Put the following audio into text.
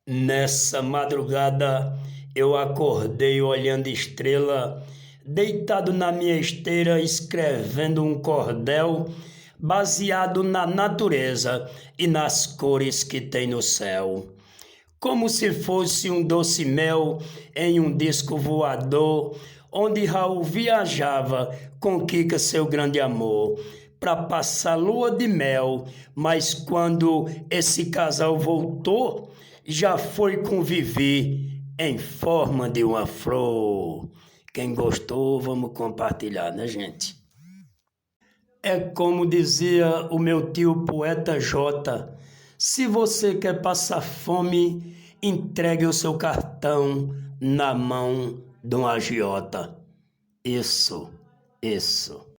Nessa madrugada eu acordei olhando estrela, deitado na minha esteira, escrevendo um cordel baseado na natureza e nas cores que tem no céu. Como se fosse um doce mel em um disco voador, onde Raul viajava com Kika, seu grande amor, para passar lua de mel, mas quando esse casal voltou, já foi conviver em forma de uma flor. Quem gostou, vamos compartilhar, né, gente? É como dizia o meu tio poeta Jota: se você quer passar fome, entregue o seu cartão na mão de um agiota. Isso, isso.